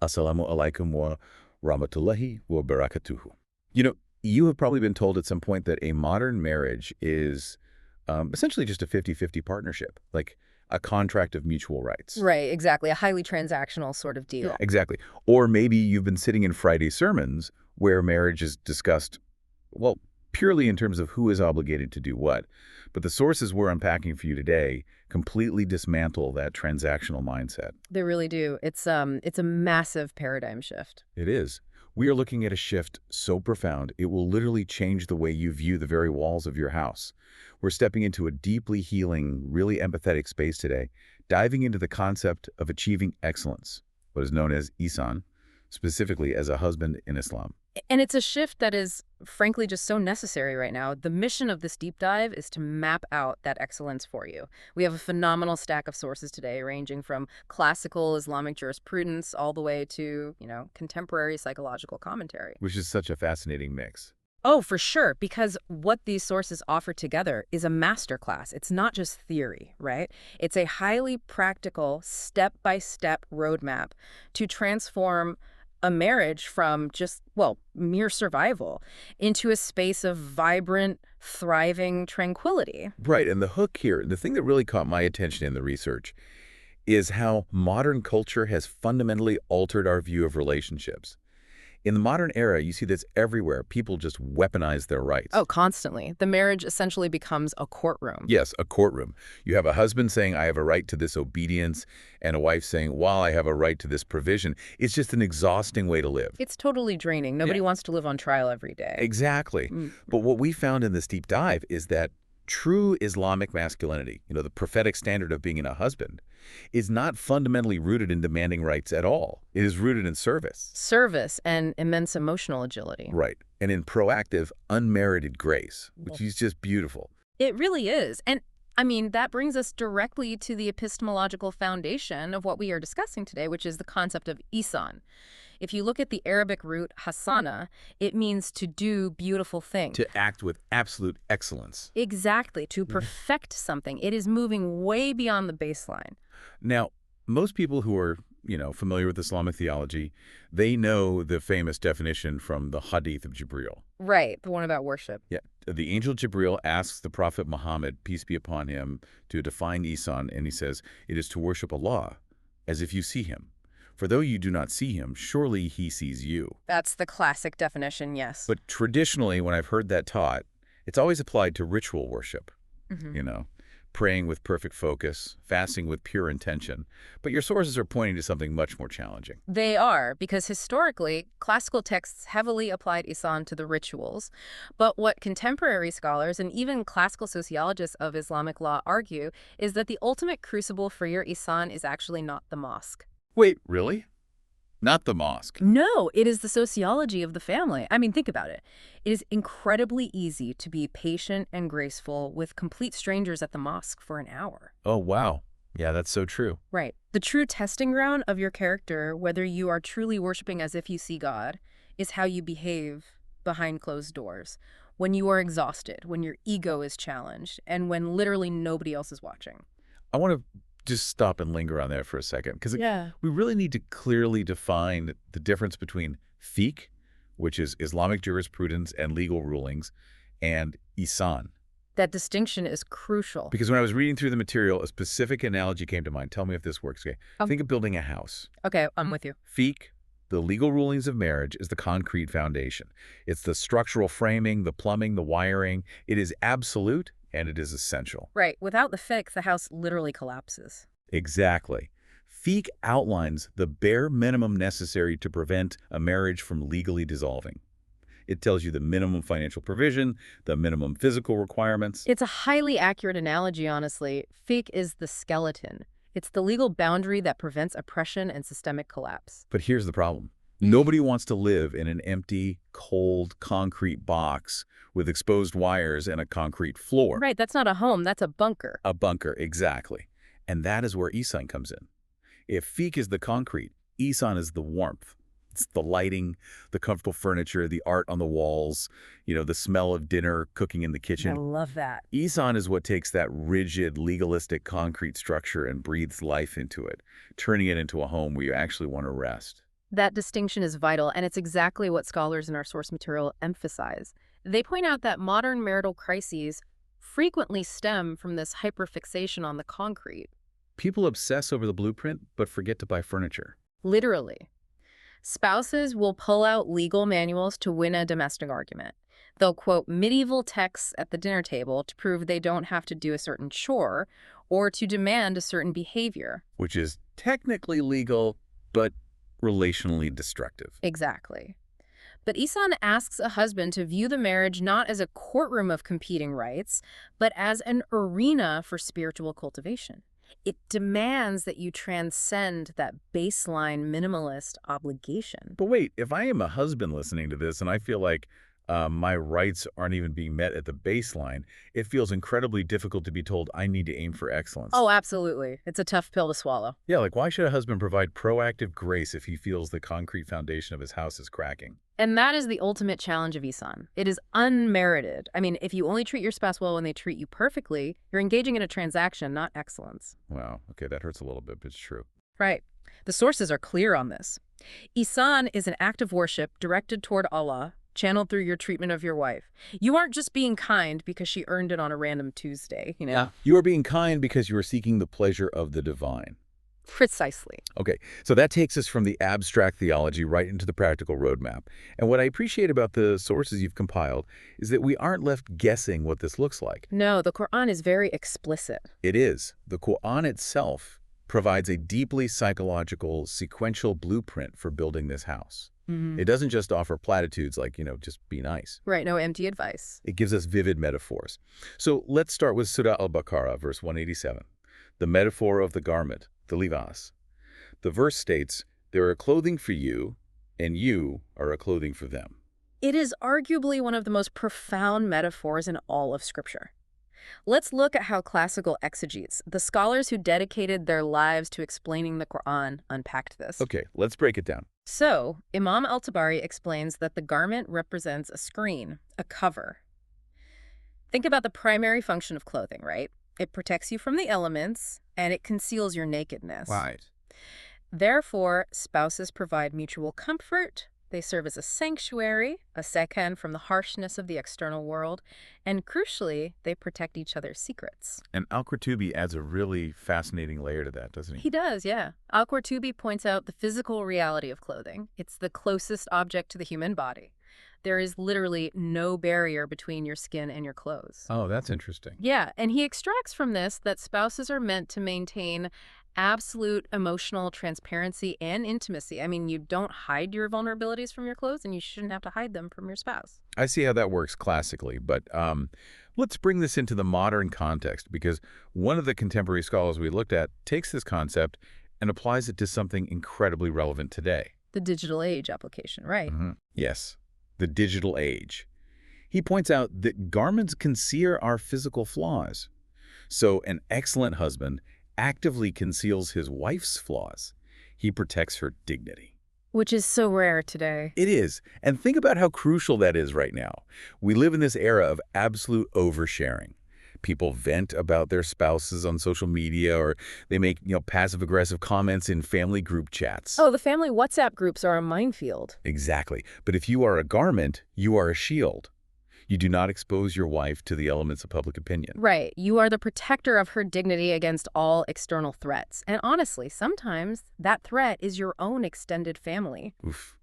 Assalamu alaikum wa rahmatullahi wa barakatuhu. You know, you have probably been told at some point that a modern marriage is essentially just a 50-50 partnership, like a contract of mutual rights. Right, exactly. A highly transactional sort of Yeah, deal. exactly. Or maybe you've been sitting in Friday sermons where marriage is discussed, well, purely in terms of who is obligated to do what. But the sources we're unpacking for you today completely dismantle that transactional mindset. They really do. It's a massive paradigm shift. It is. We are looking at a shift so profound, it will literally change the way you view the very walls of your house. We're stepping into a deeply healing, really empathetic space today, diving into the concept of achieving excellence, what is known as Ihsan, specifically as a husband in Islam. And it's a shift that is, frankly, just so necessary right now. The mission of this deep dive is to map out that excellence for you. We have a phenomenal stack of sources today, ranging from classical Islamic jurisprudence all the way to, contemporary psychological commentary. Which is such a fascinating mix. Oh, for sure, because what these sources offer together is a masterclass. It's not just theory, right? It's a highly practical, step-by-step roadmap to transform a marriage from just, mere survival into a space of vibrant, thriving tranquility. Right, and the hook here, the thing that really caught my attention in the research, is how modern culture has fundamentally altered our view of relationships. In the modern era, you see this everywhere. People just weaponize their rights. Oh, constantly. The marriage essentially becomes a courtroom. Yes, a courtroom. You have a husband saying, I have a right to this obedience, and a wife saying, well, I have a right to this provision. It's just an exhausting way to live. It's totally draining. Nobody wants to live on trial every day. Exactly. But what we found in this deep dive is that true Islamic masculinity, the prophetic standard of being a husband, is not fundamentally rooted in demanding rights at all. It is rooted in service. Service and immense emotional agility. Right. And in proactive, unmerited grace, which is just beautiful. It really is. And that brings us directly to the epistemological foundation of what we are discussing today, which is the concept of Ihsan. If you look at the Arabic root hasana, it means to do beautiful things. To act with absolute excellence. Exactly, to perfect something. It is moving way beyond the baseline. Now, most people who are, familiar with Islamic theology, they know the famous definition from the Hadith of Jibril. Right, the one about worship. Yeah. The angel Jibril asks the Prophet Muhammad, peace be upon him, to define Ihsan, and he says, it is to worship Allah as if you see him. For though you do not see him, surely he sees you. That's the classic definition, yes. But traditionally, when I've heard that taught, it's always applied to ritual worship, praying with perfect focus, fasting with pure intention. But your sources are pointing to something much more challenging. They are, because historically, classical texts heavily applied Ihsan to the rituals. But what contemporary scholars and even classical sociologists of Islamic law argue is that the ultimate crucible for your Ihsan is actually not the mosque. Wait, really? Not the mosque? No, it is the sociology of the family. Think about it. It is incredibly easy to be patient and graceful with complete strangers at the mosque for an hour. Oh, wow. Yeah, that's so true. Right. The true testing ground of your character, whether you are truly worshiping as if you see God, is how you behave behind closed doors, when you are exhausted, when your ego is challenged, and when literally nobody else is watching. I want to just stop and linger on that for a second, because we really need to clearly define the difference between Fiqh, which is Islamic jurisprudence and legal rulings, and Ihsan. That distinction is crucial. Because when I was reading through the material, a specific analogy came to mind. Tell me if this works. Okay. Think of building a house. Okay, I'm with you. Fiqh, the legal rulings of marriage, is the concrete foundation. It's the structural framing, the plumbing, the wiring. It is absolute, and it is essential. Right. Without the fiqh, the house literally collapses. Exactly. Fiqh outlines the bare minimum necessary to prevent a marriage from legally dissolving. It tells you the minimum financial provision, the minimum physical requirements. It's a highly accurate analogy, honestly. Fiqh is the skeleton. It's the legal boundary that prevents oppression and systemic collapse. But here's the problem. Nobody wants to live in an empty, cold, concrete box with exposed wires and a concrete floor. Right, that's not a home, that's a bunker. A bunker, exactly. And that is where Ihsan comes in. If Fiqh is the concrete, Ihsan is the warmth. It's the lighting, the comfortable furniture, the art on the walls, the smell of dinner cooking in the kitchen. I love that. Ihsan is what takes that rigid, legalistic concrete structure and breathes life into it, turning it into a home where you actually want to rest. That distinction is vital, and it's exactly what scholars in our source material emphasize. They point out that modern marital crises frequently stem from this hyperfixation on the concrete. People obsess over the blueprint, but forget to buy furniture. Literally. Spouses will pull out legal manuals to win a domestic argument. They'll quote medieval texts at the dinner table to prove they don't have to do a certain chore or to demand a certain behavior. Which is technically legal, but relationally destructive. Exactly. But Ihsan asks a husband to view the marriage not as a courtroom of competing rights, but as an arena for spiritual cultivation. It demands that you transcend that baseline minimalist obligation. But wait, if I am a husband listening to this and I feel like my rights aren't even being met at the baseline, it feels incredibly difficult to be told I need to aim for excellence. Oh, absolutely. It's a tough pill to swallow. Yeah, like why should a husband provide proactive grace if he feels the concrete foundation of his house is cracking? And that is the ultimate challenge of Ihsan. It is unmerited. I mean, if you only treat your spouse well when they treat you perfectly, you're engaging in a transaction, not excellence. Wow, okay, that hurts a little bit, but it's true. Right. The sources are clear on this. Ihsan is an act of worship directed toward Allah, channeled through your treatment of your wife. You aren't just being kind because she earned it on a random Tuesday, you know? Yeah. You are being kind because you are seeking the pleasure of the divine. Precisely. Okay, so that takes us from the abstract theology right into the practical roadmap. And what I appreciate about the sources you've compiled is that we aren't left guessing what this looks like. No, the Quran is very explicit. It is. The Quran itself provides a deeply psychological, sequential blueprint for building this house. It doesn't just offer platitudes like, just be nice. Right, no empty advice. It gives us vivid metaphors. So let's start with Surah Al-Baqarah, verse 187. The metaphor of the garment, the libas. The verse states, there are clothing for you, and you are a clothing for them. It is arguably one of the most profound metaphors in all of Scripture. Let's look at how classical exegetes, the scholars who dedicated their lives to explaining the Quran, unpacked this. Okay, let's break it down. So, Imam al-Tabari explains that the garment represents a screen, a cover. Think about the primary function of clothing, right? It protects you from the elements, and it conceals your nakedness. Right. Therefore, spouses provide mutual comfort. They serve as a sanctuary, a second from the harshness of the external world, and crucially, they protect each other's secrets. And Al-Qurtubi adds a really fascinating layer to that, doesn't he? He does, yeah. Al-Qurtubi points out the physical reality of clothing. It's the closest object to the human body. There is literally no barrier between your skin and your clothes. Oh, that's interesting. Yeah, and he extracts from this that spouses are meant to maintain absolute emotional transparency and intimacy. I mean, you don't hide your vulnerabilities from your clothes, and you shouldn't have to hide them from your spouse. I see how that works classically, but let's bring this into the modern context, because one of the contemporary scholars we looked at takes this concept and applies it to something incredibly relevant today. The digital age application, right? Yes, the digital age. He points out that garments conceal our physical flaws. So an excellent husband actively conceals his wife's flaws. He protects her dignity. Which is so rare today. It is. And think about how crucial that is right now. We live in this era of absolute oversharing. People vent about their spouses on social media, or they make, passive-aggressive comments in family group chats. Oh, the family WhatsApp groups are a minefield. Exactly. But if you are a garment, you are a shield. You do not expose your wife to the elements of public opinion. Right. You are the protector of her dignity against all external threats. And honestly, sometimes that threat is your own extended family. Oof.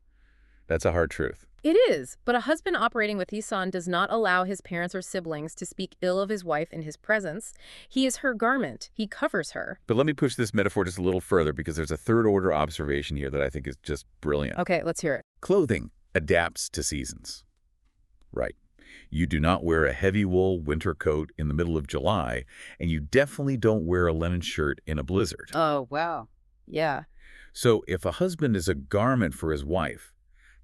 That's a hard truth. It is, but a husband operating with Ihsan does not allow his parents or siblings to speak ill of his wife in his presence. He is her garment. He covers her. But let me push this metaphor just a little further, because there's a third-order observation here that I think is just brilliant. Okay, let's hear it. Clothing adapts to seasons. Right. You do not wear a heavy wool winter coat in the middle of July, and you definitely don't wear a linen shirt in a blizzard. Oh, wow. Yeah. So if a husband is a garment for his wife,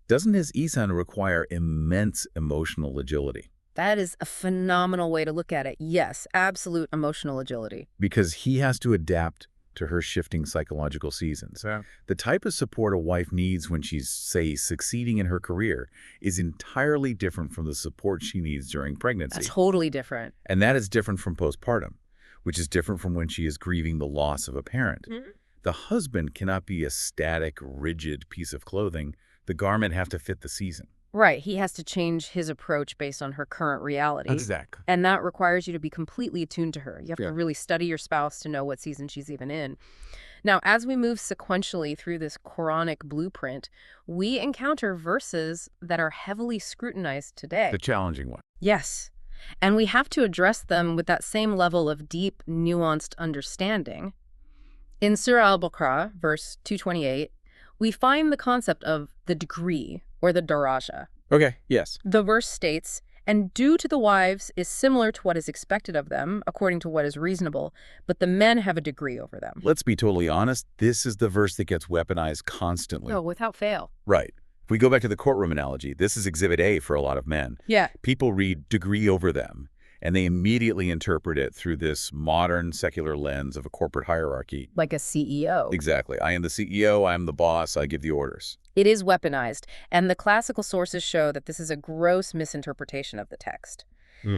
doesn't his Ihsan require immense emotional agility? That is a phenomenal way to look at it. Yes, absolute emotional agility. Because he has to adapt to her shifting psychological seasons. Yeah. The type of support a wife needs when she's, say, succeeding in her career is entirely different from the support she needs during pregnancy. That's totally different. And that is different from postpartum, which is different from when she is grieving the loss of a parent. The husband cannot be a static, rigid piece of clothing. The garment have to fit the season. Right, he has to change his approach based on her current reality. Exactly. And that requires you to be completely attuned to her. You have Yeah. to really study your spouse to know what season she's even in. Now, as we move sequentially through this Quranic blueprint, we encounter verses that are heavily scrutinized today. The challenging one. Yes. And we have to address them with that same level of deep, nuanced understanding. In Surah Al-Baqarah, verse 228, we find the concept of the degree, or the daraja. Okay, yes. The verse states, "And due to the wives is similar to what is expected of them, according to what is reasonable, but the men have a degree over them." Let's be totally honest. This is the verse that gets weaponized constantly. Oh, without fail. Right. If we go back to the courtroom analogy, this is Exhibit A for a lot of men. Yeah. People read degree over them, and they immediately interpret it through this modern secular lens of a corporate hierarchy. Like a CEO. Exactly. I am the CEO, I am the boss, I give the orders. It is weaponized, and the classical sources show that this is a gross misinterpretation of the text.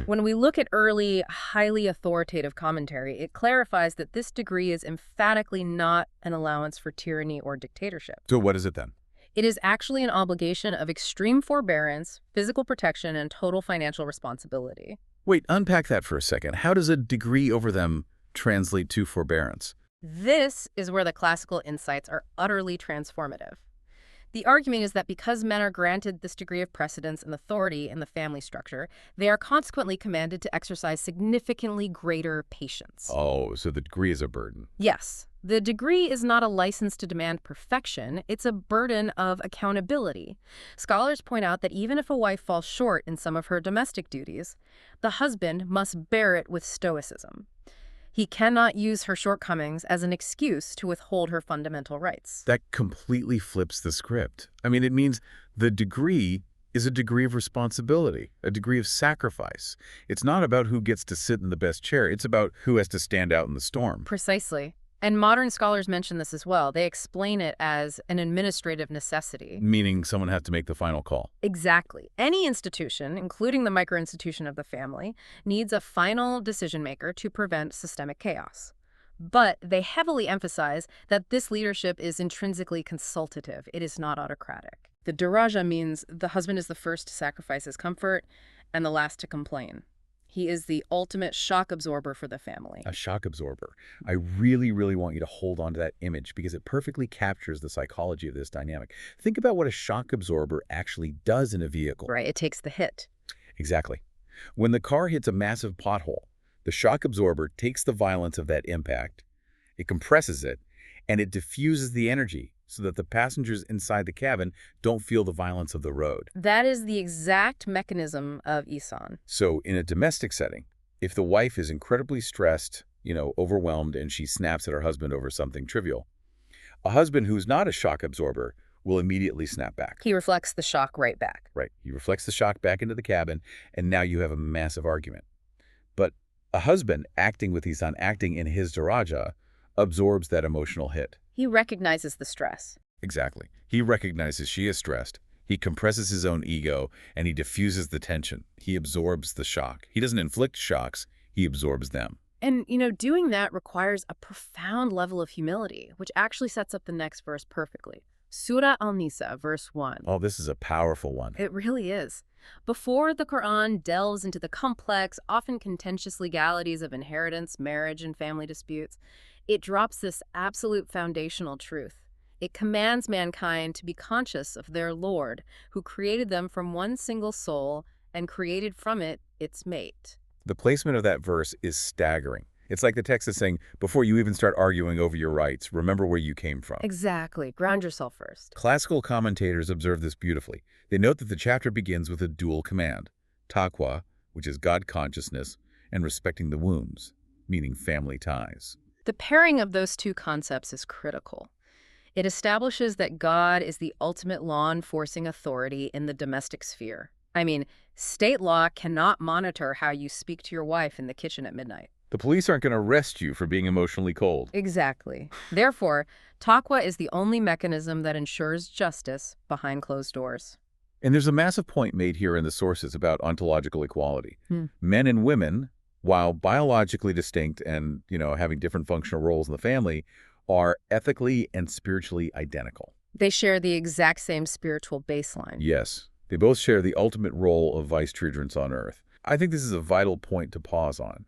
When we look at early, highly authoritative commentary, it clarifies that this degree is emphatically not an allowance for tyranny or dictatorship. So what is it then? It is actually an obligation of extreme forbearance, physical protection, and total financial responsibility. Wait, unpack that for a second. How does a degree over them translate to forbearance? This is where the classical insights are utterly transformative. The argument is that because men are granted this degree of precedence and authority in the family structure, they are consequently commanded to exercise significantly greater patience. Oh, so the degree is a burden. Yes, the degree is not a license to demand perfection, it's a burden of accountability. Scholars point out that even if a wife falls short in some of her domestic duties, the husband must bear it with stoicism. He cannot use her shortcomings as an excuse to withhold her fundamental rights. That completely flips the script. I mean, it means the degree is a degree of responsibility, a degree of sacrifice. It's not about who gets to sit in the best chair. It's about who has to stand out in the storm. Precisely. And modern scholars mention this as well. They explain it as an administrative necessity. Meaning someone has to make the final call. Exactly. Any institution, including the micro-institution of the family, needs a final decision maker to prevent systemic chaos. But they heavily emphasize that this leadership is intrinsically consultative. It is not autocratic. The daraja means the husband is the first to sacrifice his comfort and the last to complain. He is the ultimate shock absorber for the family. A shock absorber. I really, really want you to hold on to that image because it perfectly captures the psychology of this dynamic. Think about what a shock absorber actually does in a vehicle. Right, it takes the hit. Exactly. When the car hits a massive pothole, the shock absorber takes the violence of that impact, it compresses it, and it diffuses the energy so that the passengers inside the cabin don't feel the violence of the road. That is the exact mechanism of Ihsan. So in a domestic setting, if the wife is incredibly stressed, overwhelmed, and she snaps at her husband over something trivial, a husband who's not a shock absorber will immediately snap back. He reflects the shock right back. Right. He reflects the shock back into the cabin, and now you have a massive argument. But a husband acting with Ihsan, acting in his daraja, absorbs that emotional hit. He recognizes the stress. Exactly. He recognizes she is stressed. He compresses his own ego, and he diffuses the tension. He absorbs the shock. He doesn't inflict shocks. He absorbs them. And, doing that requires a profound level of humility, which actually sets up the next verse perfectly. Surah Al-Nisa, verse 1. Oh, this is a powerful one. It really is. Before the Quran delves into the complex, often contentious legalities of inheritance, marriage, and family disputes, it drops this absolute foundational truth. It commands mankind to be conscious of their Lord, who created them from one single soul and created from it its mate. The placement of that verse is staggering. It's like the text is saying, before you even start arguing over your rights, remember where you came from. Exactly. Ground yourself first. Classical commentators observe this beautifully. They note that the chapter begins with a dual command, taqwa, which is God consciousness, and respecting the wombs, meaning family ties. The pairing of those two concepts is critical. It establishes that God is the ultimate law-enforcing authority in the domestic sphere. I mean, state law cannot monitor how you speak to your wife in the kitchen at midnight. The police aren't going to arrest you for being emotionally cold. Exactly. Therefore, taqwa is the only mechanism that ensures justice behind closed doors. And there's a massive point made here in the sources about ontological equality. Men and women, while biologically distinct and, having different functional roles in the family, are ethically and spiritually identical. They share the exact same spiritual baseline. Yes, they both share the ultimate role of vice-regents on earth. I think this is a vital point to pause on.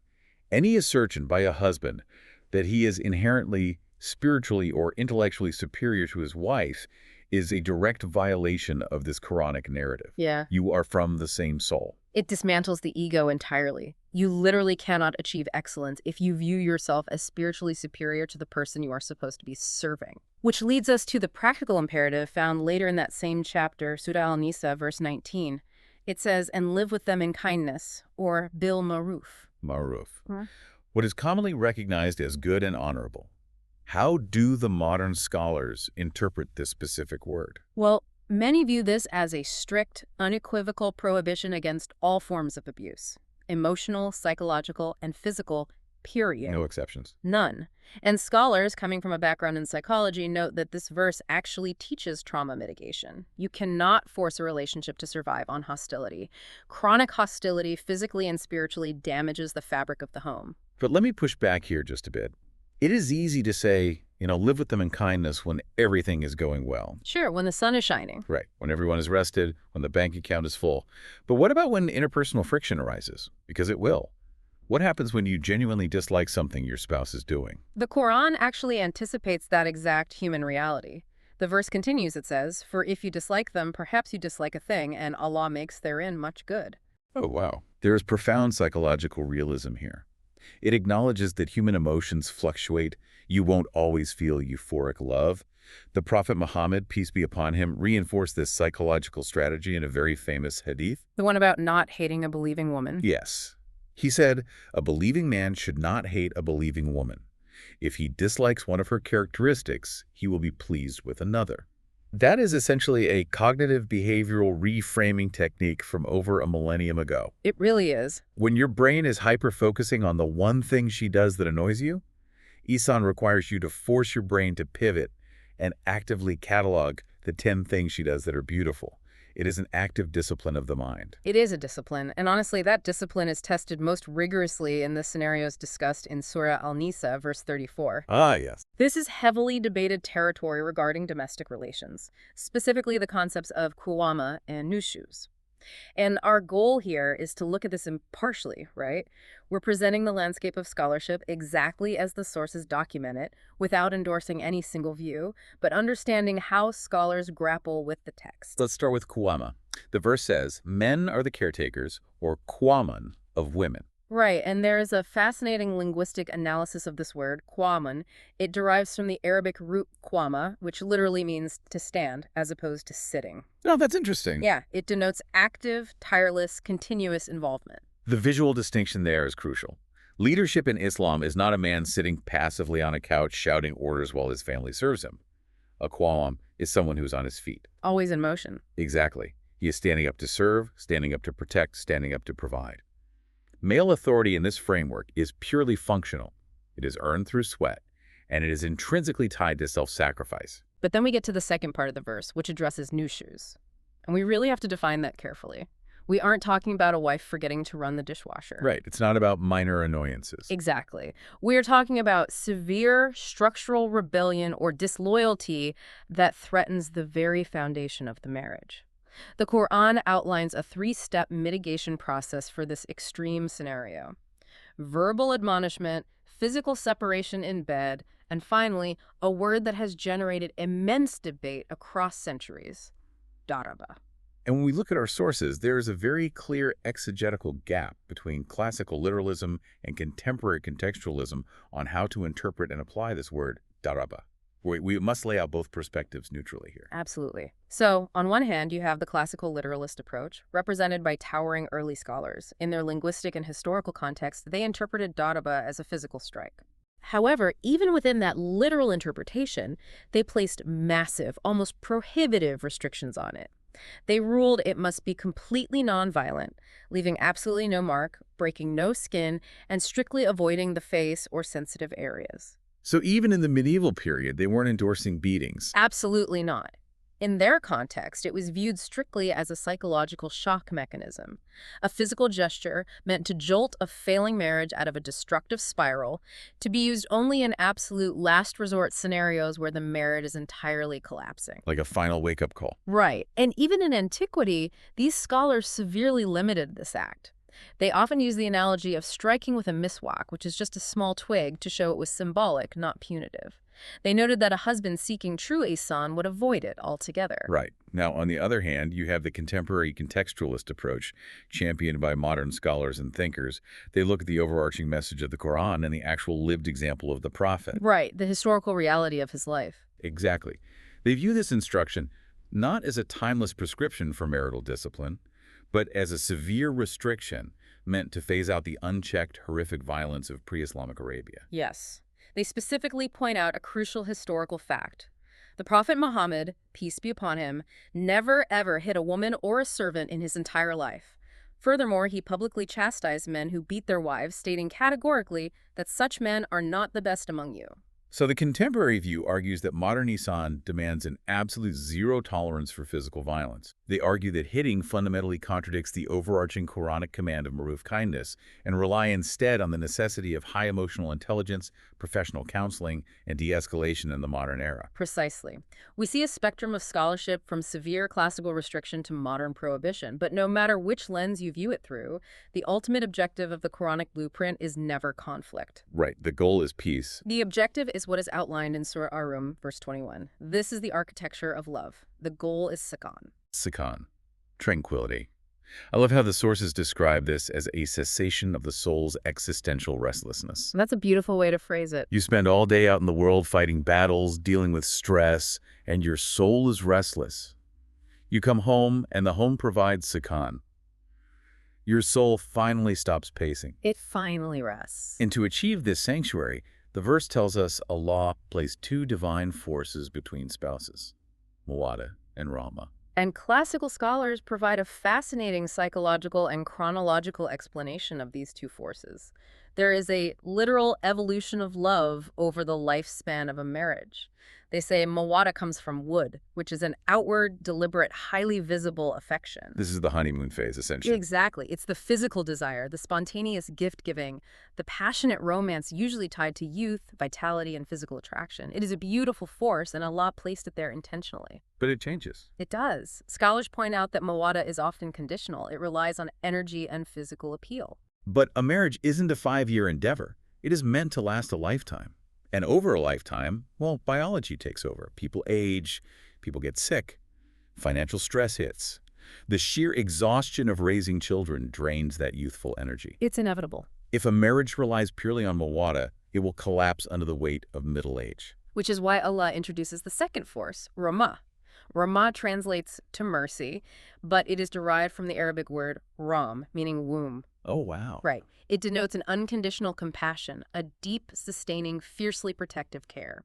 Any assertion by a husband that he is inherently spiritually or intellectually superior to his wife is a direct violation of this Quranic narrative. Yeah. You are from the same soul. It dismantles the ego entirely. You literally cannot achieve excellence if you view yourself as spiritually superior to the person you are supposed to be serving. Which leads us to the practical imperative found later in that same chapter, Surah Al-Nisa, verse 19. It says, "And live with them in kindness," or bil ma'ruf. Ma'ruf. Hmm. What is commonly recognized as good and honorable. How do the modern scholars interpret this specific word? Well, many view this as a strict, unequivocal prohibition against all forms of abuse. Emotional, psychological, and physical, period. No exceptions. None. And scholars coming from a background in psychology note that this verse actually teaches trauma mitigation. You cannot force a relationship to survive on hostility. Chronic hostility, physically and spiritually, damages the fabric of the home. But let me push back here just a bit. It is easy to say, live with them in kindness when everything is going well. Sure, when the sun is shining. Right, when everyone is rested, when the bank account is full. But what about when interpersonal friction arises? Because it will. What happens when you genuinely dislike something your spouse is doing? The Quran actually anticipates that exact human reality. The verse continues, it says, "For if you dislike them, perhaps you dislike a thing, and Allah makes therein much good." Oh, wow. There is profound psychological realism here. It acknowledges that human emotions fluctuate. You won't always feel euphoric love. The Prophet Muhammad, peace be upon him, reinforced this psychological strategy in a very famous hadith. The one about not hating a believing woman. Yes. He said, "A believing man should not hate a believing woman. If he dislikes one of her characteristics, he will be pleased with another." That is essentially a cognitive behavioral reframing technique from over a millennium ago. It really is. When your brain is hyper-focusing on the one thing she does that annoys you, Ihsan requires you to force your brain to pivot and actively catalog the 10 things she does that are beautiful. It is an active discipline of the mind. It is a discipline, and honestly, that discipline is tested most rigorously in the scenarios discussed in Surah Al-Nisa, verse 34. Ah, yes. This is heavily debated territory regarding domestic relations, specifically the concepts of qawama and nushuz. And our goal here is to look at this impartially, right? We're presenting the landscape of scholarship exactly as the sources document it, without endorsing any single view, but understanding how scholars grapple with the text. Let's start with Qawama. The verse says, "Men are the caretakers," or Qaman, of women. Right, and there is a fascinating linguistic analysis of this word, qaman. It derives from the Arabic root qama, which literally means to stand, as opposed to sitting. Oh, that's interesting. Yeah, it denotes active, tireless, continuous involvement. The visual distinction there is crucial. Leadership in Islam is not a man sitting passively on a couch shouting orders while his family serves him. A qawam is someone who's on his feet. Always in motion. Exactly. He is standing up to serve, standing up to protect, standing up to provide. Male authority in this framework is purely functional. It is earned through sweat, and it is intrinsically tied to self-sacrifice. But then we get to the second part of the verse, which addresses nushuz. And we really have to define that carefully. We aren't talking about a wife forgetting to run the dishwasher. Right. It's not about minor annoyances. Exactly. We're talking about severe structural rebellion or disloyalty that threatens the very foundation of the marriage. The Quran outlines a 3-step mitigation process for this extreme scenario: verbal admonishment, physical separation in bed, and finally, a word that has generated immense debate across centuries: daraba. And when we look at our sources, there is a very clear exegetical gap between classical literalism and contemporary contextualism on how to interpret and apply this word, daraba. We must lay out both perspectives neutrally here. Absolutely. So, on one hand, you have the classical literalist approach, represented by towering early scholars. In their linguistic and historical context, they interpreted daraba as a physical strike. However, even within that literal interpretation, they placed massive, almost prohibitive restrictions on it. They ruled it must be completely nonviolent, leaving absolutely no mark, breaking no skin, and strictly avoiding the face or sensitive areas. So even in the medieval period, they weren't endorsing beatings. Absolutely not. In their context, it was viewed strictly as a psychological shock mechanism, a physical gesture meant to jolt a failing marriage out of a destructive spiral, to be used only in absolute last resort scenarios where the marriage is entirely collapsing. Like a final wake-up call. Right. And even in antiquity, these scholars severely limited this act. They often use the analogy of striking with a miswak, which is just a small twig, to show it was symbolic, not punitive. They noted that a husband seeking true Ihsan would avoid it altogether. Right. Now, on the other hand, you have the contemporary contextualist approach, championed by modern scholars and thinkers. They look at the overarching message of the Quran and the actual lived example of the Prophet. Right, the historical reality of his life. Exactly. They view this instruction not as a timeless prescription for marital discipline, but as a severe restriction meant to phase out the unchecked, horrific violence of pre-Islamic Arabia. Yes. They specifically point out a crucial historical fact. The Prophet Muhammad, peace be upon him, never ever hit a woman or a servant in his entire life. Furthermore, he publicly chastised men who beat their wives, stating categorically that such men are not the best among you. So the contemporary view argues that modern Ihsan demands an absolute zero tolerance for physical violence. They argue that hitting fundamentally contradicts the overarching Quranic command of maruf kindness and rely instead on the necessity of high emotional intelligence, professional counseling, and de-escalation in the modern era. Precisely. We see a spectrum of scholarship from severe classical restriction to modern prohibition, but no matter which lens you view it through, the ultimate objective of the Quranic blueprint is never conflict. Right. The goal is peace. The objective is what is outlined in Surah Ar-Rum, verse 21. This is the architecture of love. The goal is sakan. Sakan. Tranquility. I love how the sources describe this as a cessation of the soul's existential restlessness. That's a beautiful way to phrase it. You spend all day out in the world fighting battles, dealing with stress, and your soul is restless. You come home, and the home provides sakan. Your soul finally stops pacing. It finally rests. And to achieve this sanctuary, the verse tells us Allah placed two divine forces between spouses, Mawadda and Rahma. And classical scholars provide a fascinating psychological and chronological explanation of these two forces. There is a literal evolution of love over the lifespan of a marriage. They say Mawadda comes from wood, which is an outward, deliberate, highly visible affection. This is the honeymoon phase, essentially. Exactly. It's the physical desire, the spontaneous gift-giving, the passionate romance usually tied to youth, vitality, and physical attraction. It is a beautiful force, and Allah placed it there intentionally. But it changes. It does. Scholars point out that Mawadda is often conditional. It relies on energy and physical appeal. But a marriage isn't a 5-year endeavor. It is meant to last a lifetime. And over a lifetime, well, biology takes over. People age, people get sick, financial stress hits. The sheer exhaustion of raising children drains that youthful energy. It's inevitable. If a marriage relies purely on Mawadda, it will collapse under the weight of middle age. Which is why Allah introduces the second force, Rahma. Rahma translates to mercy, but it is derived from the Arabic word ram, meaning womb. Oh, wow. Right. It denotes an unconditional compassion, a deep, sustaining, fiercely protective care.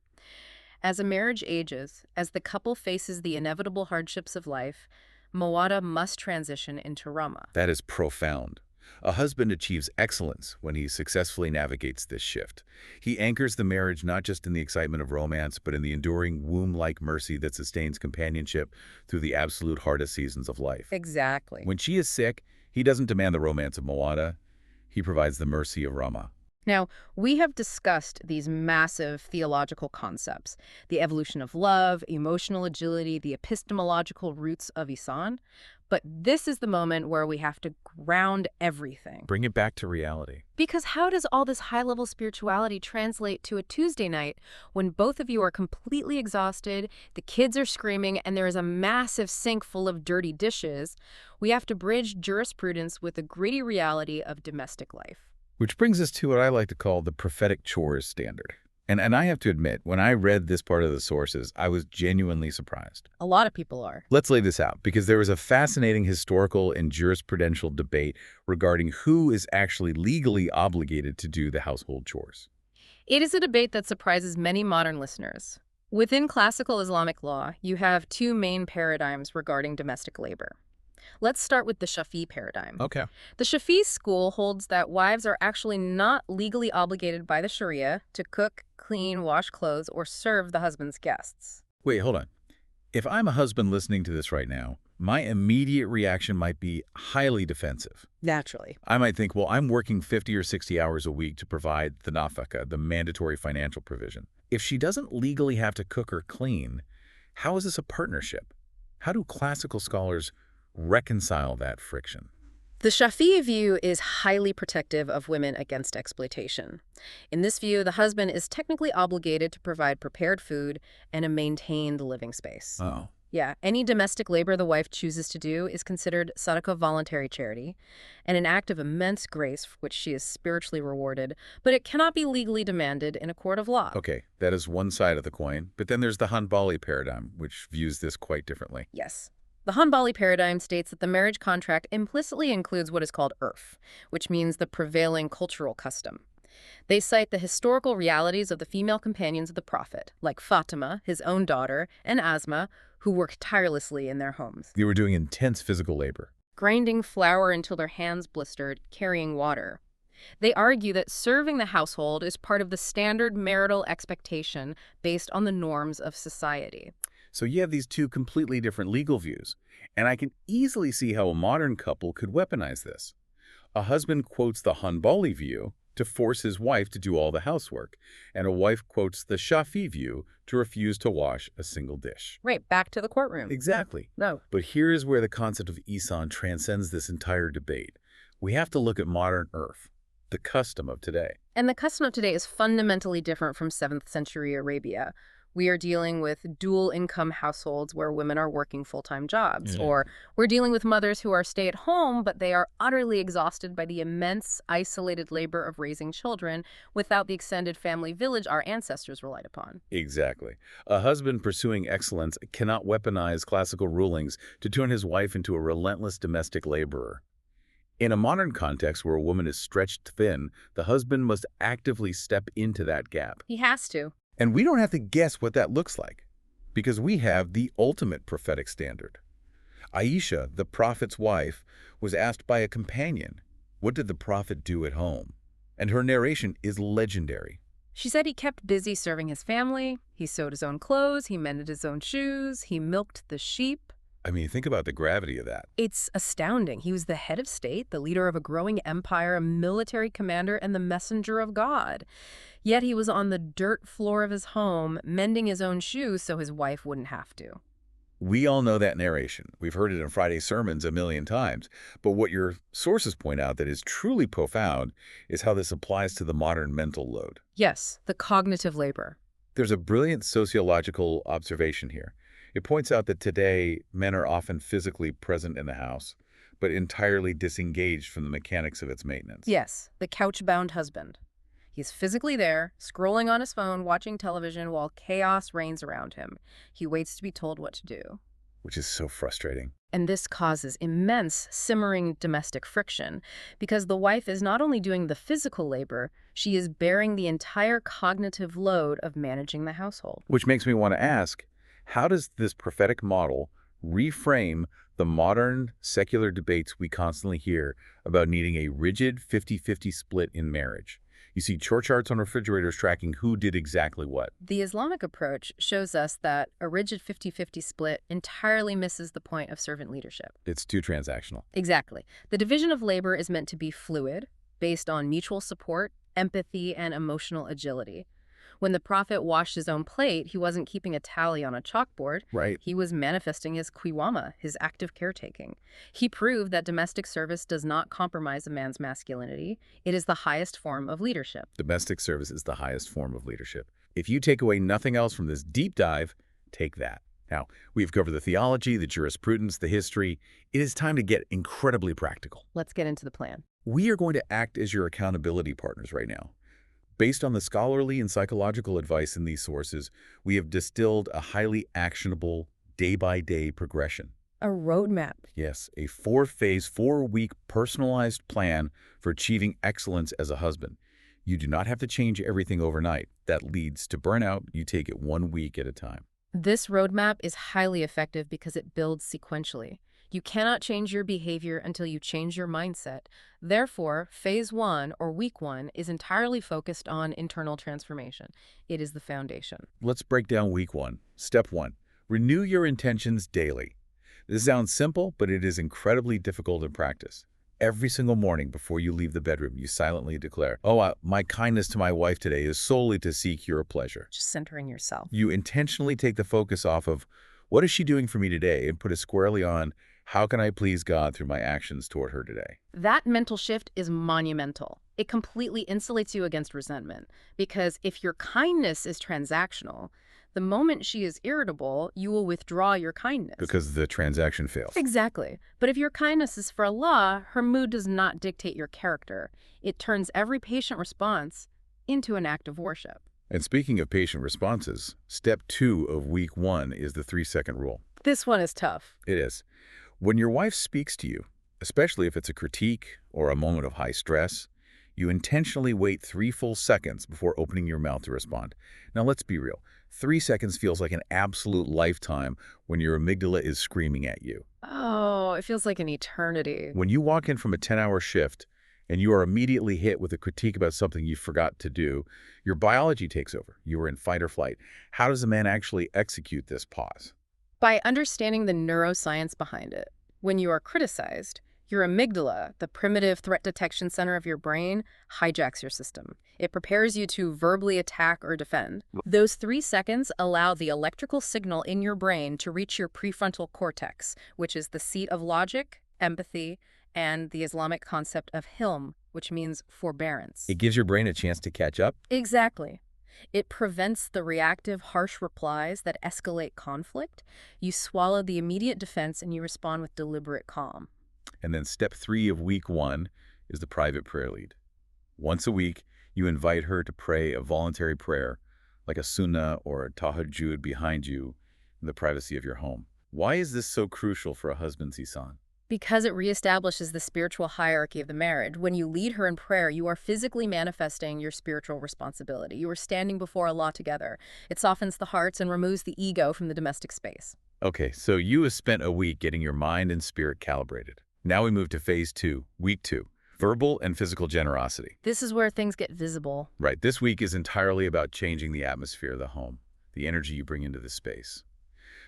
As a marriage ages, as the couple faces the inevitable hardships of life, Mawadda must transition into Rahma. That is profound. A husband achieves excellence when he successfully navigates this shift. He anchors the marriage not just in the excitement of romance, but in the enduring womb-like mercy that sustains companionship through the absolute hardest seasons of life. Exactly. When she is sick, he doesn't demand the romance of Mawadda. He provides the mercy of Rahma. Now, we have discussed these massive theological concepts, the evolution of love, emotional agility, the epistemological roots of Ihsan, but this is the moment where we have to ground everything. Bring it back to reality. Because how does all this high-level spirituality translate to a Tuesday night when both of you are completely exhausted, the kids are screaming, and there is a massive sink full of dirty dishes? We have to bridge jurisprudence with the gritty reality of domestic life. Which brings us to what I like to call the prophetic chores standard. And I have to admit, when I read this part of the sources, I was genuinely surprised. A lot of people are. Let's lay this out, because there was a fascinating historical and jurisprudential debate regarding who is actually legally obligated to do the household chores. It is a debate that surprises many modern listeners. Within classical Islamic law, you have two main paradigms regarding domestic labor. Let's start with the Shafi'i paradigm. Okay. The Shafi'i school holds that wives are actually not legally obligated by the Sharia to cook, clean, wash clothes, or serve the husband's guests. Wait, hold on. If I'm a husband listening to this right now, my immediate reaction might be highly defensive. Naturally. I might think, well, I'm working 50 or 60 hours a week to provide the nafaka, the mandatory financial provision. If she doesn't legally have to cook or clean, how is this a partnership? How do classical scholars reconcile that friction? The Shafi'i view is highly protective of women against exploitation. In this view, the husband is technically obligated to provide prepared food and a maintained living space. Oh, Yeah, any domestic labor the wife chooses to do is considered sadaqah, voluntary charity, and an act of immense grace for which she is spiritually rewarded, but it cannot be legally demanded in a court of law. okay, that is one side of the coin. But then there's the Hanbali paradigm, which views this quite differently. Yes. The Hanbali paradigm states that the marriage contract implicitly includes what is called urf, which means the prevailing cultural custom. They cite the historical realities of the female companions of the Prophet, like Fatima, his own daughter, and Asma, who worked tirelessly in their homes, They were doing intense physical labor. grinding flour until their hands blistered, carrying water. They argue that serving the household is part of the standard marital expectation based on the norms of society. So you have these two completely different legal views, and I can easily see how a modern couple could weaponize this. A husband quotes the Hanbali view to force his wife to do all the housework, and a wife quotes the Shafi view to refuse to wash a single dish. Right, back to the courtroom. Exactly. No. But here is where the concept of Ihsan transcends this entire debate. We have to look at modern Earth, the custom of today. And the custom of today is fundamentally different from 7th century Arabia. We are dealing with dual income households where women are working full-time jobs, or we're dealing with mothers who are stay at home, but they are utterly exhausted by the immense isolated labor of raising children without the extended family village our ancestors relied upon. Exactly. A husband pursuing excellence cannot weaponize classical rulings to turn his wife into a relentless domestic laborer. In a modern context where a woman is stretched thin, the husband must actively step into that gap. He has to. And we don't have to guess what that looks like, because we have the ultimate prophetic standard. Aisha, the prophet's wife, was asked by a companion, what did the prophet do at home? And her narration is legendary. She said he kept busy serving his family, he sewed his own clothes, he mended his own shoes, he milked the sheep. I mean, think about the gravity of that. It's astounding. He was the head of state, the leader of a growing empire, a military commander, and the messenger of God. Yet he was on the dirt floor of his home, mending his own shoes so his wife wouldn't have to. We all know that narration. We've heard it in Friday's sermons a million times. But what your sources point out that is truly profound is how this applies to the modern mental load. Yes, the cognitive labor. There's a brilliant sociological observation here. It points out that today, men are often physically present in the house, but entirely disengaged from the mechanics of its maintenance. Yes, the couch-bound husband. He's physically there, scrolling on his phone, watching television while chaos reigns around him. He waits to be told what to do. Which is so frustrating. And this causes immense, simmering domestic friction because the wife is not only doing the physical labor, she is bearing the entire cognitive load of managing the household. Which makes me want to ask, how does this prophetic model reframe the modern secular debates we constantly hear about needing a rigid 50-50 split in marriage? You see chore charts on refrigerators tracking who did exactly what. The Islamic approach shows us that a rigid 50-50 split entirely misses the point of servant leadership. It's too transactional. Exactly. The division of labor is meant to be fluid, based on mutual support, empathy, and emotional agility. When the prophet washed his own plate, he wasn't keeping a tally on a chalkboard. Right. He was manifesting his qiwama, his active caretaking. He proved that domestic service does not compromise a man's masculinity. It is the highest form of leadership. Domestic service is the highest form of leadership. If you take away nothing else from this deep dive, take that. Now, we've covered the theology, the jurisprudence, the history. It is time to get incredibly practical. Let's get into the plan. We are going to act as your accountability partners right now. Based on the scholarly and psychological advice in these sources, we have distilled a highly actionable, day-by-day progression. A roadmap. Yes, a 4-phase, 4-week personalized plan for achieving excellence as a husband. You do not have to change everything overnight. That leads to burnout. You take it 1 week at a time. This roadmap is highly effective because it builds sequentially. You cannot change your behavior until you change your mindset. Therefore, phase 1 or week 1 is entirely focused on internal transformation. It is the foundation. Let's break down week 1. Step 1, Renew your intentions daily. This sounds simple, but it is incredibly difficult in practice. Every single morning before you leave the bedroom, you silently declare, my kindness to my wife today is solely to seek your pleasure. Just centering yourself. You intentionally take the focus off of, what is she doing for me today, and put it squarely on, how can I please God through my actions toward her today? That mental shift is monumental. It completely insulates you against resentment, because if your kindness is transactional, the moment she is irritable, you will withdraw your kindness. Because the transaction fails. Exactly. But if your kindness is for Allah, her mood does not dictate your character. It turns every patient response into an act of worship. And speaking of patient responses, step 2 of week 1 is the 3-second rule. This one is tough. It is. When your wife speaks to you, especially if it's a critique or a moment of high stress, you intentionally wait 3 full seconds before opening your mouth to respond. Now let's be real. 3 seconds feels like an absolute lifetime when your amygdala is screaming at you. Oh, it feels like an eternity. When you walk in from a 10-hour shift and you are immediately hit with a critique about something you forgot to do, your biology takes over. You are in fight or flight. How does a man actually execute this pause? By understanding the neuroscience behind it, when you are criticized, your amygdala, the primitive threat detection center of your brain, hijacks your system. It prepares you to verbally attack or defend. Those 3 seconds allow the electrical signal in your brain to reach your prefrontal cortex, which is the seat of logic, empathy, and the Islamic concept of hilm, which means forbearance. It gives your brain a chance to catch up? Exactly. It prevents the reactive, harsh replies that escalate conflict. You swallow the immediate defense and you respond with deliberate calm. And then step 3 of week 1 is the private prayer lead. Once a week, you invite her to pray a voluntary prayer, like a sunnah or a tahajjud behind you in the privacy of your home. Why is this so crucial for a husband's Ihsan? Because it reestablishes the spiritual hierarchy of the marriage. When you lead her in prayer, you are physically manifesting your spiritual responsibility. You are standing before Allah together. It softens the hearts and removes the ego from the domestic space. Okay, so you have spent a week getting your mind and spirit calibrated. Now we move to phase 2, week 2, verbal and physical generosity. This is where things get visible. Right, this week is entirely about changing the atmosphere of the home, the energy you bring into the space.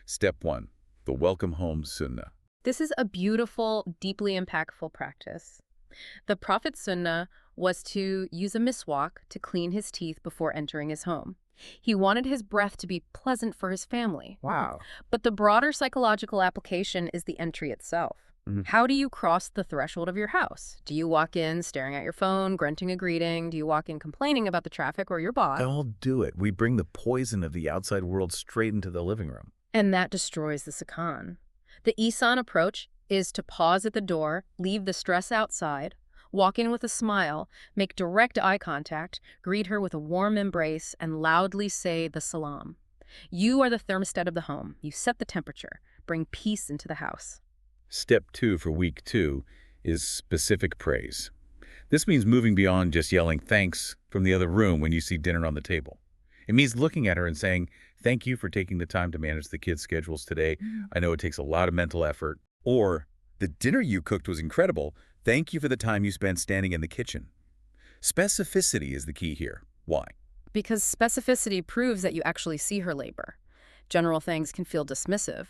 Step 1, the welcome home sunnah. This is a beautiful, deeply impactful practice. The Prophet's sunnah was to use a miswak to clean his teeth before entering his home. He wanted his breath to be pleasant for his family. Wow. But the broader psychological application is the entry itself. How do you cross the threshold of your house? Do you walk in staring at your phone, grunting a greeting? Do you walk in complaining about the traffic or your boss? I'll do it. We bring the poison of the outside world straight into the living room. And that destroys the sakhan. The Ihsan approach is to pause at the door, leave the stress outside, walk in with a smile, make direct eye contact, greet her with a warm embrace, and loudly say the salam. You are the thermostat of the home. You set the temperature. Bring peace into the house. Step 2 for week 2 is specific praise. This means moving beyond just yelling thanks from the other room when you see dinner on the table. It means looking at her and saying, thank you for taking the time to manage the kids' schedules today. I know it takes a lot of mental effort. Or, the dinner you cooked was incredible. Thank you for the time you spent standing in the kitchen. Specificity is the key here. Why? Because specificity proves that you actually see her labor. General things can feel dismissive.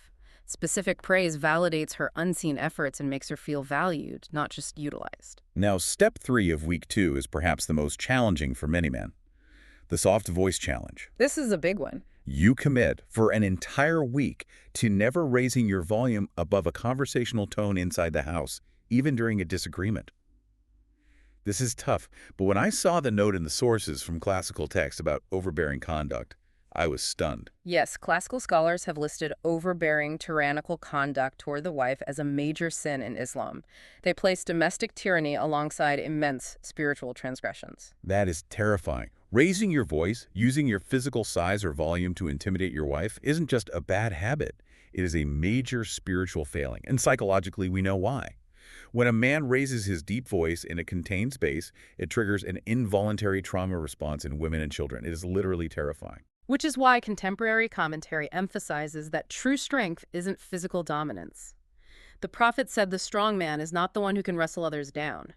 Specific praise validates her unseen efforts and makes her feel valued, not just utilized. Now, step 3 of week 2 is perhaps the most challenging for many men. The soft voice challenge. This is a big one. You commit for an entire week to never raising your volume above a conversational tone inside the house, even during a disagreement. This is tough, but when I saw the note in the sources from classical texts about overbearing conduct, I was stunned. Yes, classical scholars have listed overbearing, tyrannical conduct toward the wife as a major sin in Islam. They place domestic tyranny alongside immense spiritual transgressions. That is terrifying. Raising your voice, using your physical size or volume to intimidate your wife isn't just a bad habit. It is a major spiritual failing, and psychologically we know why. When a man raises his deep voice in a contained space, it triggers an involuntary trauma response in women and children. It is literally terrifying. Which is why contemporary commentary emphasizes that true strength isn't physical dominance. The Prophet said the strong man is not the one who can wrestle others down.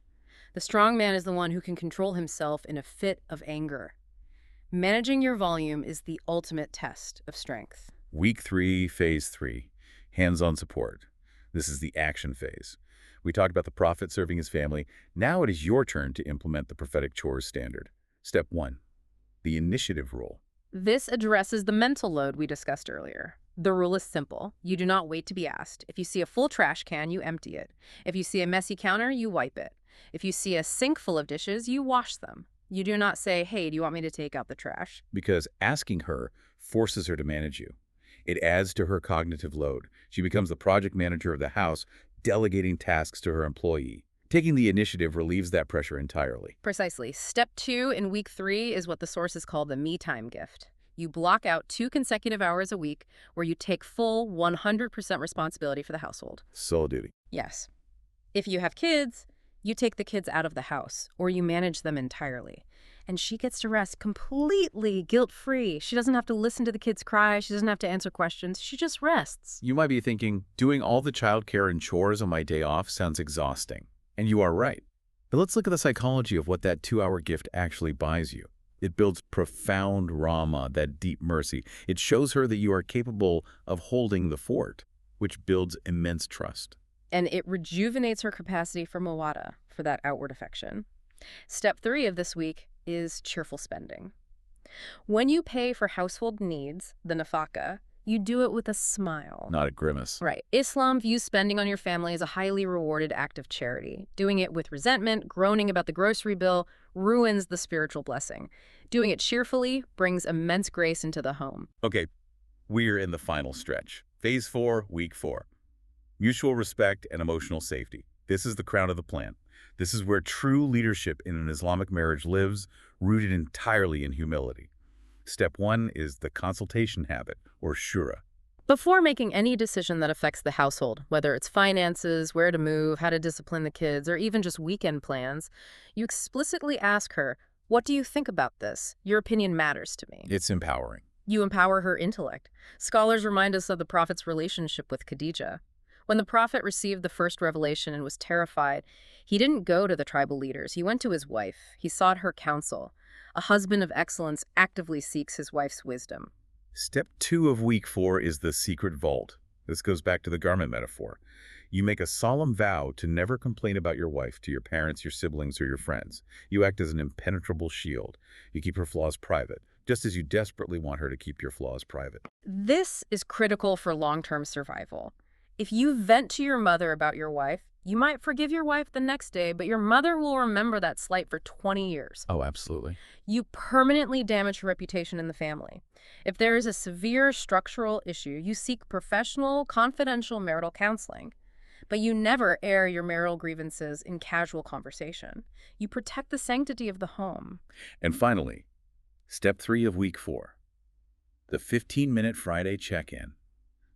The strong man is the one who can control himself in a fit of anger. Managing your volume is the ultimate test of strength. Week 3, phase 3, hands-on support. This is the action phase. We talked about the prophet serving his family. Now it is your turn to implement the prophetic chores standard. Step 1, the initiative rule. This addresses the mental load we discussed earlier. The rule is simple. You do not wait to be asked. If you see a full trash can, you empty it. If you see a messy counter, you wipe it. If you see a sink full of dishes, you wash them. You do not say, hey, do you want me to take out the trash? Because asking her forces her to manage you. It adds to her cognitive load. She becomes the project manager of the house, delegating tasks to her employee. Taking the initiative relieves that pressure entirely. Precisely. Step 2 in week 3 is what the sources call the me time gift. You block out 2 consecutive hours a week where you take full 100% responsibility for the household. Solo duty. Yes. If you have kids, you take the kids out of the house or you manage them entirely. And she gets to rest completely guilt-free. She doesn't have to listen to the kids cry. She doesn't have to answer questions. She just rests. You might be thinking, doing all the childcare and chores on my day off sounds exhausting. And you are right. But let's look at the psychology of what that 2-hour gift actually buys you. It builds profound Rama, that deep mercy. It shows her that you are capable of holding the fort, which builds immense trust. And it rejuvenates her capacity for mawada, for that outward affection. Step 3 of this week is cheerful spending. When you pay for household needs, the nafaka, you do it with a smile. Not a grimace. Right. Islam views spending on your family as a highly rewarded act of charity. Doing it with resentment, groaning about the grocery bill, ruins the spiritual blessing. Doing it cheerfully brings immense grace into the home. Okay, we're in the final stretch. Phase 4, week 4. Mutual respect and emotional safety. This is the crown of the plan. This is where true leadership in an Islamic marriage lives, rooted entirely in humility. Step 1 is the consultation habit, or shura. Before making any decision that affects the household, whether it's finances, where to move, how to discipline the kids, or even just weekend plans, you explicitly ask her, what do you think about this? Your opinion matters to me. It's empowering. You empower her intellect. Scholars remind us of the Prophet's relationship with Khadijah. When the Prophet received the first revelation and was terrified, he didn't go to the tribal leaders. He went to his wife. He sought her counsel. A husband of excellence actively seeks his wife's wisdom. Step 2 of week 4 is the secret vault. This goes back to the garment metaphor. You make a solemn vow to never complain about your wife to your parents, your siblings, or your friends. You act as an impenetrable shield. You keep her flaws private, just as you desperately want her to keep your flaws private. This is critical for long-term survival. If you vent to your mother about your wife, you might forgive your wife the next day, but your mother will remember that slight for 20 years. Oh, absolutely. You permanently damage your reputation in the family. If there is a severe structural issue, you seek professional, confidential marital counseling. But you never air your marital grievances in casual conversation. You protect the sanctity of the home. And finally, step 3 of week 4, the 15-minute Friday check-in.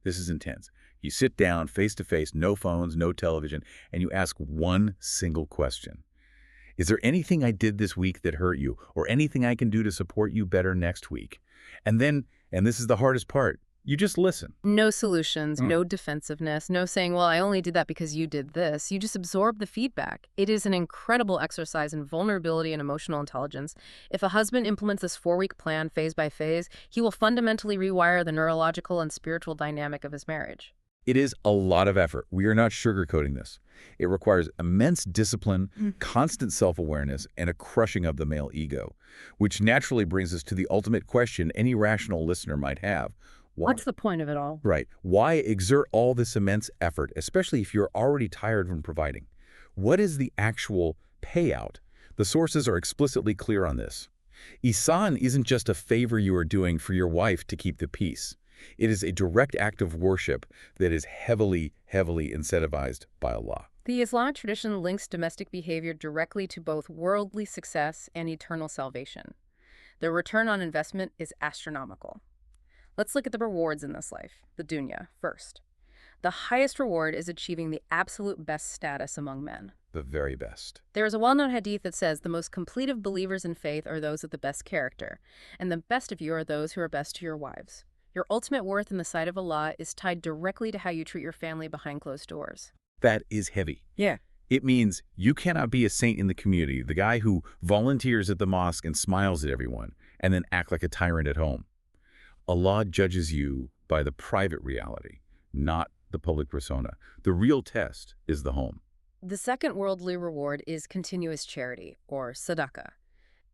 This is intense. You sit down face-to-face, no phones, no television, and you ask one single question. Is there anything I did this week that hurt you, or anything I can do to support you better next week? And then, and this is the hardest part, you just listen. No solutions, no defensiveness, no saying, well, I only did that because you did this. You just absorb the feedback. It is an incredible exercise in vulnerability and emotional intelligence. If a husband implements this 4-week plan phase by phase, he will fundamentally rewire the neurological and spiritual dynamic of his marriage. It is a lot of effort. We are not sugarcoating this. It requires immense discipline, constant self-awareness, and a crushing of the male ego, which naturally brings us to the ultimate question any rational listener might have. What's the point of it all? Right. Why exert all this immense effort, especially if you're already tired from providing? What is the actual payout? The sources are explicitly clear on this. Ihsan isn't just a favor you are doing for your wife to keep the peace. It is a direct act of worship that is heavily, heavily incentivized by Allah. The Islamic tradition links domestic behavior directly to both worldly success and eternal salvation. The return on investment is astronomical. Let's look at the rewards in this life, the dunya, first. The highest reward is achieving the absolute best status among men. The very best. There is a well-known hadith that says the most complete of believers in faith are those of the best character, and the best of you are those who are best to your wives. Your ultimate worth in the sight of Allah is tied directly to how you treat your family behind closed doors. That is heavy. Yeah. It means you cannot be a saint in the community, the guy who volunteers at the mosque and smiles at everyone, and then act like a tyrant at home. Allah judges you by the private reality, not the public persona. The real test is the home. The second worldly reward is continuous charity, or sadaqah.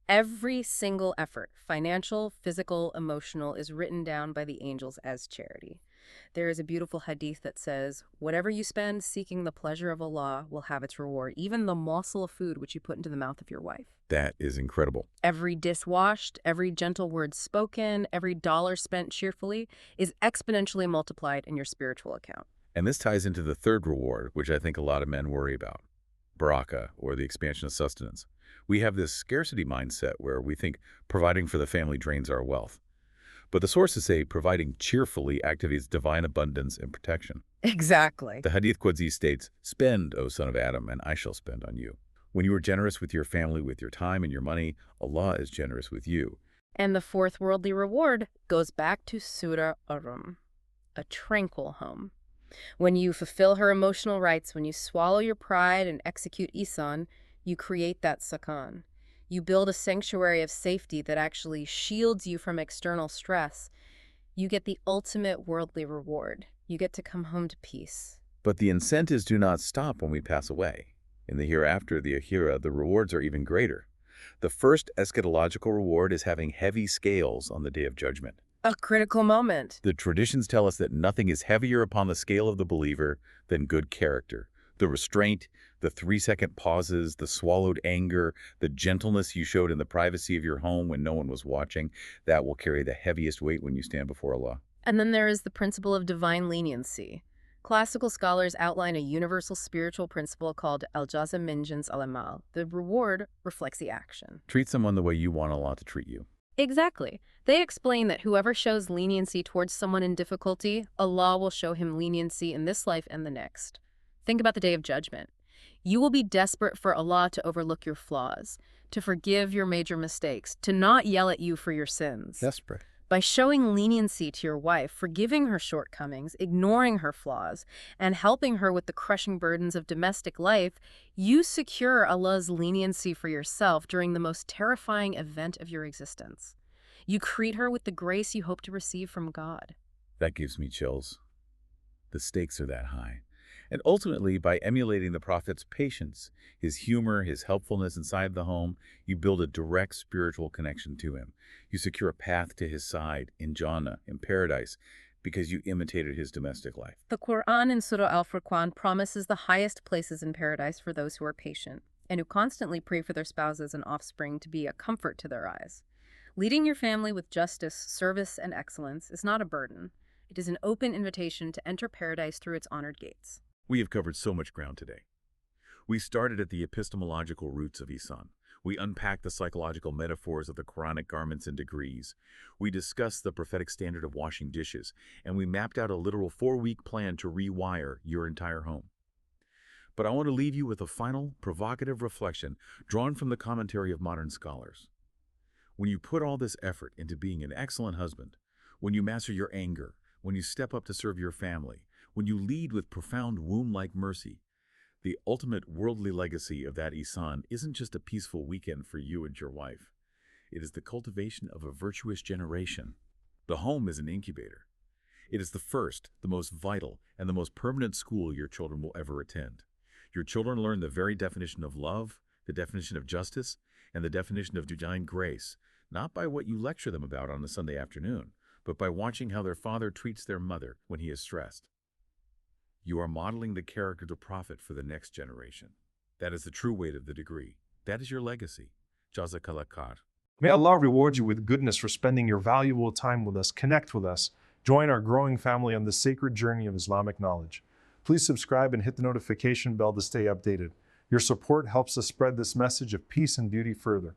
Every single effort, financial, physical, emotional, is written down by the angels as charity. There is a beautiful hadith that says, whatever you spend seeking the pleasure of Allah will have its reward, even the morsel of food which you put into the mouth of your wife. That is incredible. Every dish washed, every gentle word spoken, every dollar spent cheerfully is exponentially multiplied in your spiritual account. And this ties into the third reward, which I think a lot of men worry about, barakah, or the expansion of sustenance. We have this scarcity mindset where we think providing for the family drains our wealth. But the sources say providing cheerfully activates divine abundance and protection. Exactly. The Hadith Qudsi states, "Spend, O son of Adam, and I shall spend on you." When you are generous with your family, with your time and your money, Allah is generous with you. And the fourth worldly reward goes back to Surah Ar-Rum, a tranquil home. When you fulfill her emotional rights, when you swallow your pride and execute Ihsan, you create that sakan. You build a sanctuary of safety that actually shields you from external stress. You get the ultimate worldly reward. You get to come home to peace. But the incentives do not stop when we pass away. In the hereafter, the akhirah, the rewards are even greater. The first eschatological reward is having heavy scales on the Day of Judgment. A critical moment. The traditions tell us that nothing is heavier upon the scale of the believer than good character. The restraint, the 3-second pauses, the swallowed anger, the gentleness you showed in the privacy of your home when no one was watching, that will carry the heaviest weight when you stand before Allah. And then there is the principle of divine leniency. Classical scholars outline a universal spiritual principle called al-jaza min jins al-amal. The reward reflects the action. Treat someone the way you want Allah to treat you. Exactly. They explain that whoever shows leniency towards someone in difficulty, Allah will show him leniency in this life and the next. Think about the Day of Judgment. You will be desperate for Allah to overlook your flaws, to forgive your major mistakes, to not yell at you for your sins. Desperate. By showing leniency to your wife, forgiving her shortcomings, ignoring her flaws, and helping her with the crushing burdens of domestic life, you secure Allah's leniency for yourself during the most terrifying event of your existence. You greet her with the grace you hope to receive from God. That gives me chills. The stakes are that high. And ultimately, by emulating the Prophet's patience, his humor, his helpfulness inside the home, you build a direct spiritual connection to him. You secure a path to his side in Jannah, in paradise, because you imitated his domestic life. The Quran in Surah Al-Furqan promises the highest places in paradise for those who are patient and who constantly pray for their spouses and offspring to be a comfort to their eyes. Leading your family with justice, service, and excellence is not a burden. It is an open invitation to enter paradise through its honored gates. We have covered so much ground today. We started at the epistemological roots of Ihsan. We unpacked the psychological metaphors of the Quranic garments and degrees. We discussed the prophetic standard of washing dishes, and we mapped out a literal 4-week plan to rewire your entire home. But I want to leave you with a final, provocative reflection drawn from the commentary of modern scholars. When you put all this effort into being an excellent husband, when you master your anger, when you step up to serve your family, when you lead with profound womb-like mercy, the ultimate worldly legacy of that Ihsan isn't just a peaceful weekend for you and your wife. It is the cultivation of a virtuous generation. The home is an incubator. It is the first, the most vital, and the most permanent school your children will ever attend. Your children learn the very definition of love, the definition of justice, and the definition of divine grace, not by what you lecture them about on a Sunday afternoon, but by watching how their father treats their mother when he is stressed. You are modeling the character of the Prophet for the next generation. That is the true weight of the degree. That is your legacy. Jazakallah khair. May Allah reward you with goodness for spending your valuable time with us. Connect with us. Join our growing family on the sacred journey of Islamic knowledge. Please subscribe and hit the notification bell to stay updated. Your support helps us spread this message of peace and beauty further.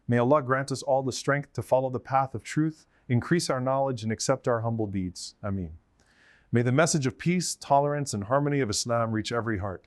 May Allah grant us all the strength to follow the path of truth, increase our knowledge, and accept our humble deeds. Ameen. May the message of peace, tolerance, and harmony of Islam reach every heart.